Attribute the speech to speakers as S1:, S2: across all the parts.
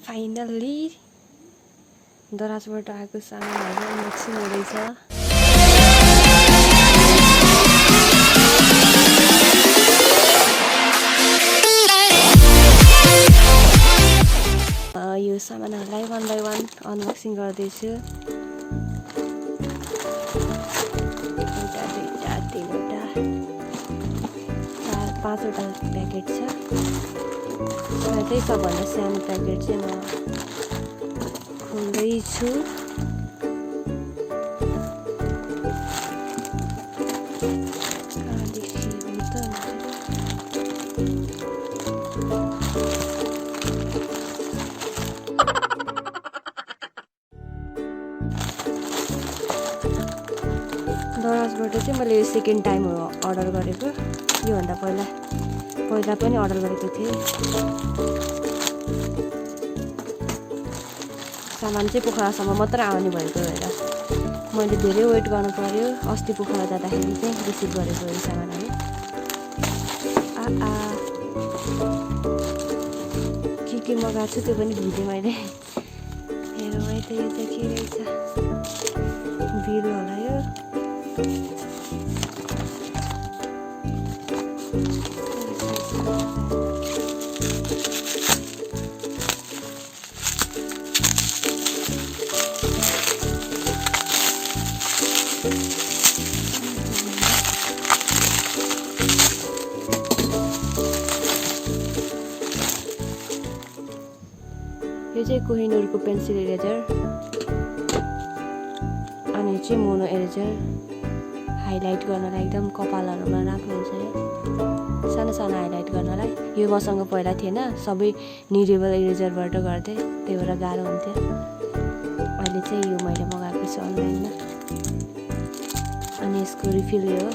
S1: Finally दराजबाट आएको सामानहरू unboxing हुँदैछ। यो सामानहरूलाई 1 by 1 अनबक्सिङ गर्दैछु। एउटा, दुईटा, तीनवटा, चार, पाँचवटा प्याकेट छ। त्यही सबभन्दा सानो प्याकेट चाहिँ म खोल्दैछु। दराजबाट चाहिँ मैले यो सेकेन्ड टाइम हो अर्डर गरेको। योभन्दा पहिला पनि अर्डर गरेको थिएँ। सामान चाहिँ पोखरासम्म मात्रै आउने भएको भएर मैले धेरै वेट गर्नु पर्यो। अस्ति पोखरा जाँदाखेरि चाहिँ रिसिभ गरेको यो सामानहरू। के मगाएको छु त्यो पनि भिडियो मैले हेरौँ है त। यो चाहिँ के रहेछ, बिल होला यो। यो चाहिँ कोहिनुरको पेन्सिल इरेजर अनि चाहिँ मोनो इरेजर। हाइलाइट गर्नलाई एकदम कपालहरूमा राम्रो हुन्छ यो, सानो सानो हाइलाइट गर्नलाई। यो मसँग पहिला थिएन, सबै निडेबल इरेजरबाट गर्थेँ, त्यही भएर गाह्रो हुन्थ्यो। अहिले चाहिँ यो मैले मगाएको छु अनलाइनमा। अनि यसको रिफिल यो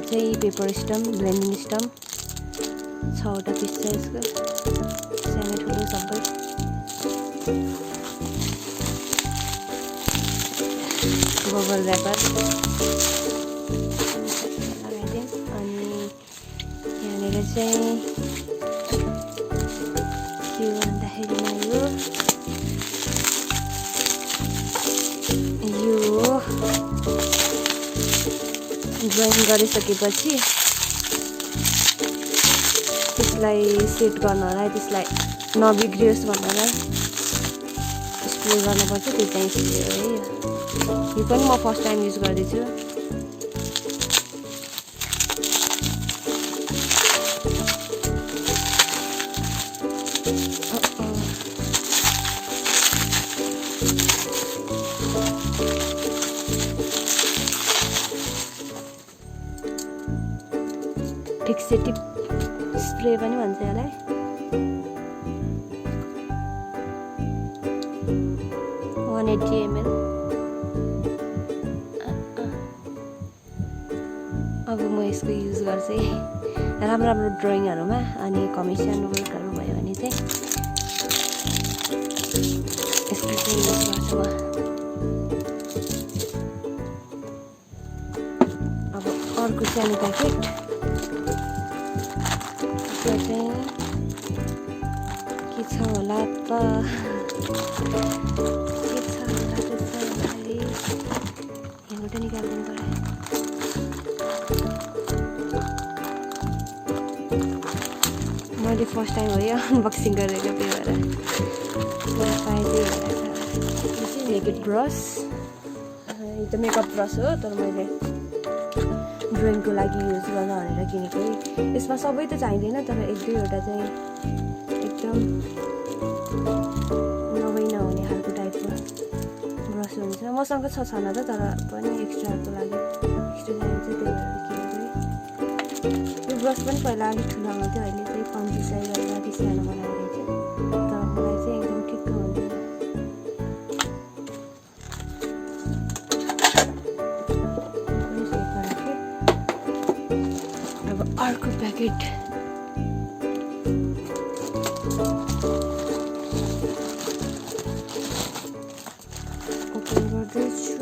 S1: चाहिँ पेपर स्टम्प, ब्लेन्डिङ स्टम्प। 6वटा पिस छ यसको, सानो ठुलो सबै। बबल ऱ्यापर लगाइदिएँ। अनि यहाँनिर चाहिँ के भन्दाखेरिमा यो ड्रइङ गरिसकेपछि त्यसलाई सेट गर्नलाई, त्यसलाई नबिग्रियोस् भन्नलाई स्प्रे गर्नुपर्छ। त्यो चाहिँ स्प्रे हो है। यो पनि म फर्स्ट टाइम युज गर्दैछु। फिक्सेटिभ स्प्रे पनि भन्छ यसलाई। ml। अब म यसको युज गर्छु राम्रो राम्रो ड्रइङहरूमा। अनि कमिसन वर्कहरू भयो भने चाहिँ यसको चाहिँ युज गर्छु म। अब अर्को सानो प्याकेट चाहिँ के छ होला त, यहाँबाट निकाल्दिनु पर्यो। मैले फर्स्ट टाइम हो यो अनबक्सिङ गरेको, त्यही भएर पाएँ। त्यही भएर यो चाहिँ मेकअप ब्रस। यो त मेकअप ब्रस हो, तर मैले ड्रइङको लागि युज गर्न भनेर किनेको। यसमा सबै त चाहिँदैन, तर 1-2वटा चाहिँ एकदम नहुने खालको टाइपको ब्रस हुन्छ। मसँग छ छन त, तर पनि एक्स्ट्राको लागि एक्स्ट्रा चाहिन्छ, त्यही भएर किनेको। यो ब्रस पनि पहिला अलिक ठुलो आउँथ्यो, अहिले चाहिँ कम्ती साइज गरेर अलिक सानो बनाइरहेको छ। तर मलाई चाहिँ एकदम ठिक्क हुन्छ। अर्को प्याकेट ओपन गर्दैछु।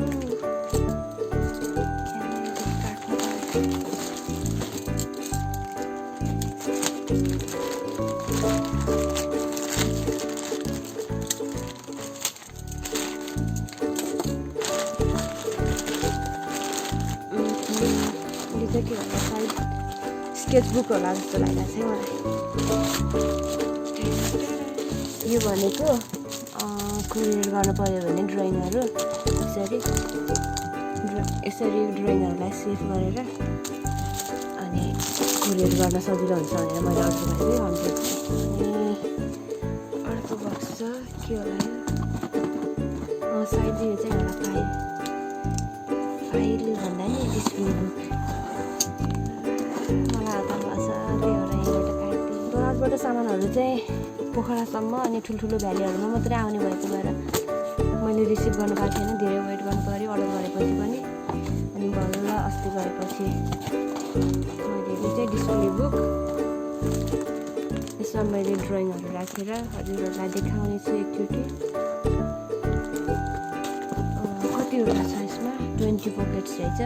S1: स्केचबुक होला जस्तो लागिरहेको छ मलाई। यो भनेको कुरियर गर्नु पर्यो भने ड्रइङहरू यसरी ड्रइङहरूलाई सेभ गरेर अनि कुरियर गर्न सजिलो हुन्छ भनेर मैले अर्डर गरेको 100। अनि अर्को बक्स छ के होला यो सायद यो चाहिँ एउटा फाइल भन्दा नि डिस्प्ले बुक मलाई हतार भएको छ, त्यही भएर यहीँबाट काटिदिएँ। दराजबाट सामानहरू चाहिँ पोखरासम्म अनि ठुल्ठुलो भ्यालीहरूमा मात्रै आउने भएको भएर मैले रिसिभ गर्नु पाएको थिएन, धेरै वेट गर्नु पऱ्यो अर्डर गरेपछि पनि। अनि बल्ल अस्ति गएपछि मैले यो चाहिँ डिस्प्ले बुक, यसमा मैले ड्रइङहरू राखेर हजुरहरूलाई देखाउने छु एकचोटि। कतिवटा छ यसमा 20 पोकेट्स रहेछ,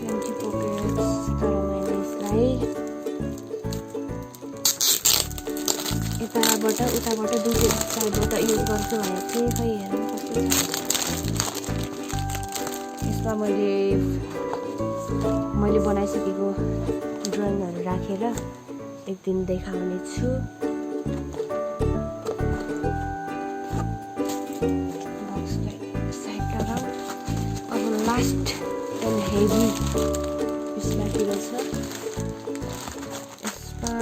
S1: 20 पोकेट्स। तर मैले यसलाई यताबाट उताबाट दुईटै साइडबाट युज गर्छु भनेको थिएँ, खै हेरौँ कस्तो छ। यसमा मैले बनाइसकेको ड्रइङहरू राखेर एक दिन देखाउने छु। बक्सलाई साइड लगाऊ। अब लास्ट एन्ड हेभी यसमातिर छ। यसमा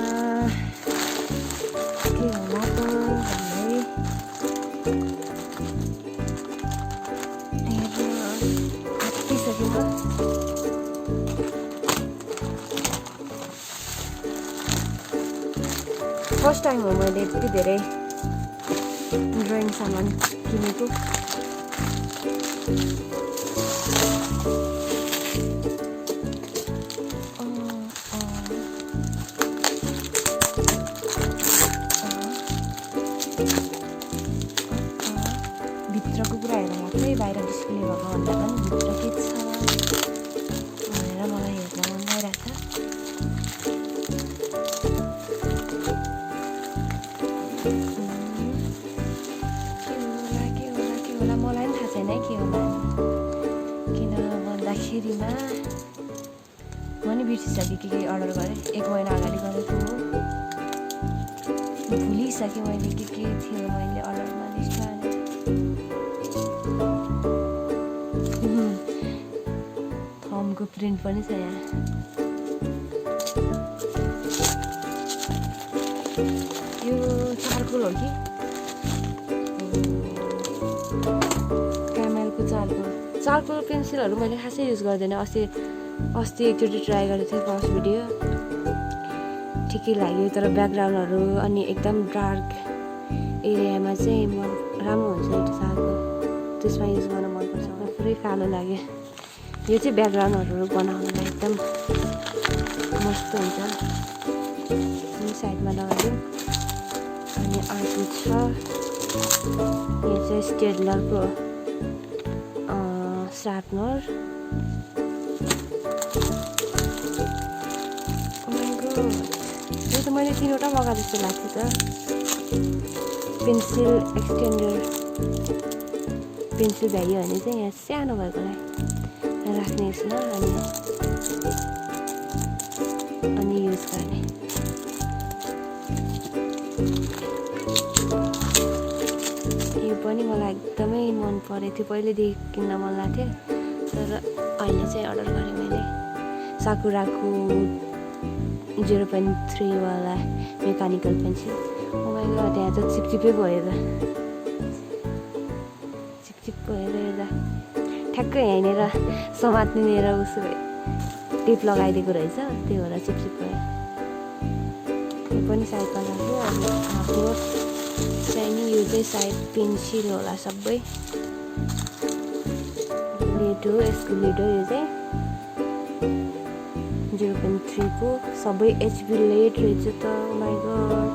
S1: के होला त भन्दै आँटिसकेको। फर्स्ट टाइम हो मैले यति धेरै ड्रइङ सामान किनेको। भित्रको कुरा हेर्नु मात्रै, बाहिर डिस्प्ले भएको भन्दा पनि भित्र के छ भनेर मलाई हेर्न मन लागिरहेको छ। के होला मलाई पनि थाहा छैन है के होला। किन भन्दाखेरिमा म नि बिर्सिसकेँ के अर्डर गरेँ, 1 महिना अगाडि गरेको हो। भुलिसकेँ मैले के थियो मैले अर्डरमा लिस्टमा। थम्बको प्रिन्ट पनि छ यहाँ। यो चारकोल हो कि क्यामेलको चारकोल पेन्सिलहरू मैले खासै युज गर्दैन। अस्ति एकचोटि ट्राई गरेको थिएँ फर्स्ट भिडियो, ठिकै लाग्यो। तर ब्याकग्राउन्डहरू अनि एकदम डार्क एरियामा चाहिँ राम्रो हुन्छ यो चारकोल, त्यसमा युज गर्न मनपर्छ। पुरै कालो लाग्यो। यो चाहिँ ब्याकग्राउन्डहरू बनाउनुलाई एकदम मस्त हुन्छ। साइडमा लगाइदिउँ। अनि अर्को छ यो चाहिँ स्टेडलरको सार्पनर। यो त मैले 3वटा मगाएको जस्तो लाग्थ्यो त। पेन्सिल एक्सटेन्डर पेन्सिल भ्यायो भने चाहिँ यहाँ सानो भएकोलाई राख्ने यसमा अनि युज गर्ने। यो पनि मलाई एकदमै मन परेको थियो, पहिल्यैदेखि किन्न मन लाग्थ्यो। तर अहिले चाहिँ अर्डर गरेँ मैले साकुराको 0.3 वाला मेकानिकल पेन्सिल। ओमाइगड त्यहाँ त चिपचिपै भयो त, चिपचिप भयो हेर्दा। ठ्याक्कै यहाँनिर समात्नेर उसो टेप लगाइदिएको रहेछ, त्यही भएर चिपचिप भयो। यो पनि साइडमा लाग्यो। अनि आफ्नो चाहिँ नि यो चाहिँ साइड पेन्सिल होला सबै। लेड हो यसको लेड हो। यो चाहिँ 0.3 को सबै एचबी लेड रहेछ त। ओमाइगड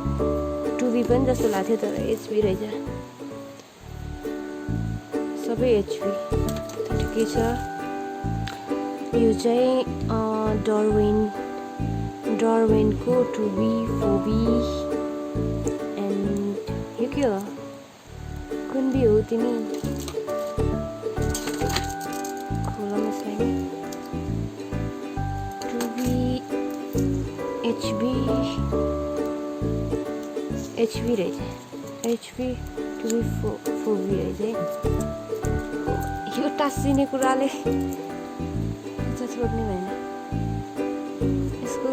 S1: 2B पनि जस्तो लाग्थ्यो तर एचबी रहेछ, सबै एचबी। ठिकै छ। यो चाहिँ डरवेनको 2B 4B एन्ड यो के हो कुन बी हो तिमी खोला यसलाई 2B HB रहेछ HB 2B4B रहेछ यो टाँसिने कुराले छोड्ने भएन यसको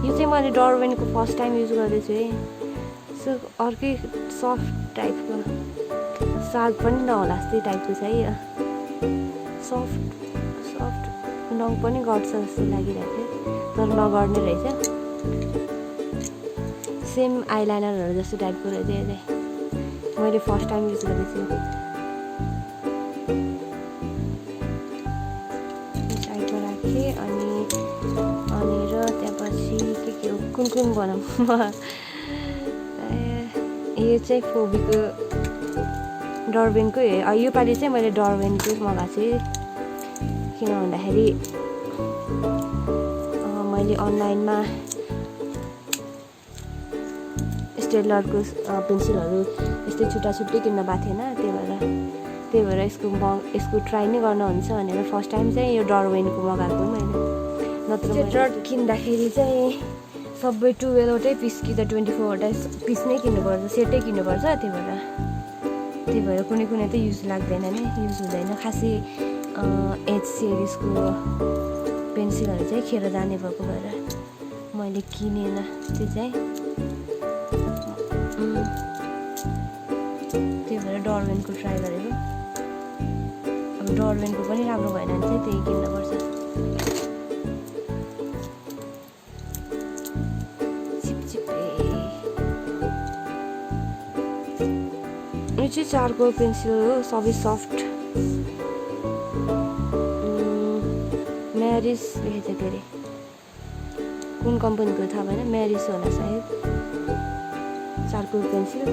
S1: यो चाहिँ मैले डरवेनको फर्स्ट टाइम युज गर्दैछु है सो अर्कै सफ्ट टाइपको साग पनि नहोला जस्तै टाइपको छ है सफ्ट नङ पनि गर्छ जस्तो लागिरहेको थियो तर नगर्ने रहेछ सेम आइलाइनरहरू जस्तो टाइपको रहेछ यो चाहिँ मैले फर्स्ट टाइम युज गर्दैछु साइडमा राखेँ अनि र त्यसपछि के हो कुन बनाऊँ यो चाहिँ फोबीको डरवेनको योपालि चाहिँ मैले डरवेनको मगाएको छु किन भन्दाखेरि मैले अनलाइनमा स्टेलरको पेन्सिलहरू यस्तै छुट्टै किन्न पाएको थिएन त्यही भएर यसको ट्राई नै गर्न हुन्छ भनेर फर्स्ट टाइम चाहिँ यो डरवेनको मगाएको मैले नत्र डट किन्दाखेरि चाहिँ सबै 12वटै पिस कि त 24वटा पिस नै किन्नुपर्छ सेटै किन्नुपर्छ त्यही भएर कुनै त युज लाग्दैन नै युज हुँदैन खासै एच सिरिजको पेन्सिलहरू चाहिँ खेर जाने भएको भएर मैले किनेन त्यो चाहिँ त्यही भएर डरवेनको ट्राई गरेको अब डरवेनको पनि राम्रो भएन भने चाहिँ त्यही किन्नुपर्छ यो चाहिँ चारकोल पेन्सिल हो सबै सफ्ट म्यारिस लेखेको छ के अरे कुन कम्पनीको थाहा भएन म्यारिस होला सायद चारकोल पेन्सिल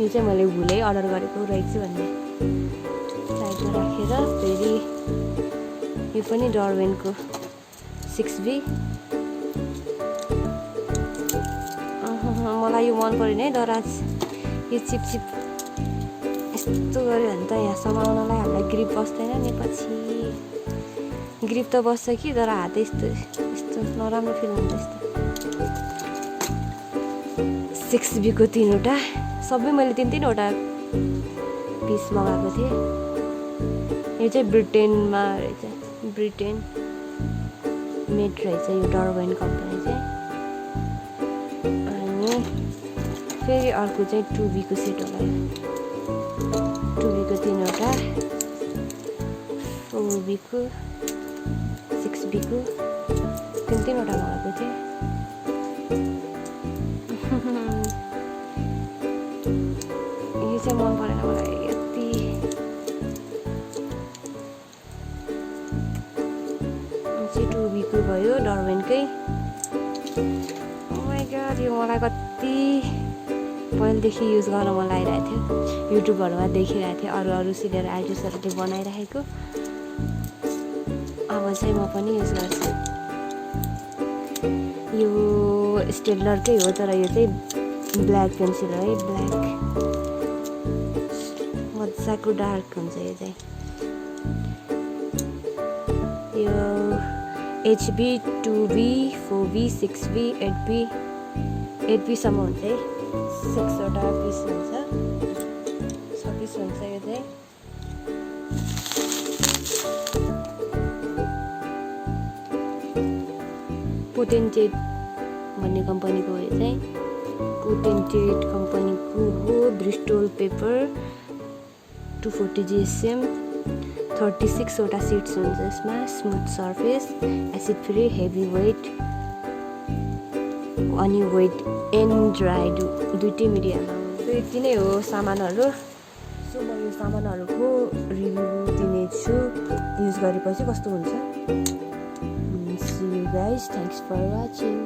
S1: यो चाहिँ मैले भुलै अर्डर गरेको रहेछु भन्ने साइडमा राखेर फेरि यो पनि डरवेनको 6B मलाई यो मन परेन है दराज यो चिप यस्तो गऱ्यो भने त यहाँ समाउनलाई हामीलाई ग्रिप बस्दैन नि पछि ग्रिप त बस्छ कि तर हात यस्तो नराम्रो फिल हुन्छ यस्तो 6Bको 3वटा सबै मैले 3-3वटा पिस मगाएको थिएँ यो चाहिँ ब्रिटेनमा रहेछ ब्रिटेन मेड रहेछ यो डरवेन कम्पनी चाहिँ अनि फेरि अर्को चाहिँ 2Bको सेट होला 2Bको 3वटा 4Bको 6Bको 3-3वटा मगाएको थिएँ यो चाहिँ मन परेन मलाई यति चाहिँ 2Bको भयो डरवेनकै माइ गॉड यो मलाई कति पहिलेदेखि युज गर्न मन लागिरहेको थियो युट्युबहरूमा देखिरहेको थिएँ अरू सिनियर आर्टिस्टहरूले बनाइरहेको अब चाहिँ म पनि युज गर्छु यो स्टेलरकै हो तर यो चाहिँ ब्ल्याक पेन्सिल हो है ब्ल्याक मजाको डार्क हुन्छ यो चाहिँ यो HB 2B 4B 6B 8B सम्म हुन्छ है 6वटा पिस हुन्छ 26 हुन्छ यो चाहिँ पोटेन्टेड भन्ने कम्पनीको हो यो चाहिँ पोटेन्टेड कम्पनीको हो ब्रिस्टल पेपर 240 GSM 36वटा सिट्स हुन्छ यसमा smooth surface acid free heavy weight अनि वेट एन्ड ड्राई दुइटै मिडियममा हुन्छ यति नै हो सामानहरू सो म यो सामानहरूको रिभ्यू दिनेछु युज गरेपछि कस्तो हुन्छ See you guys, thanks for watching.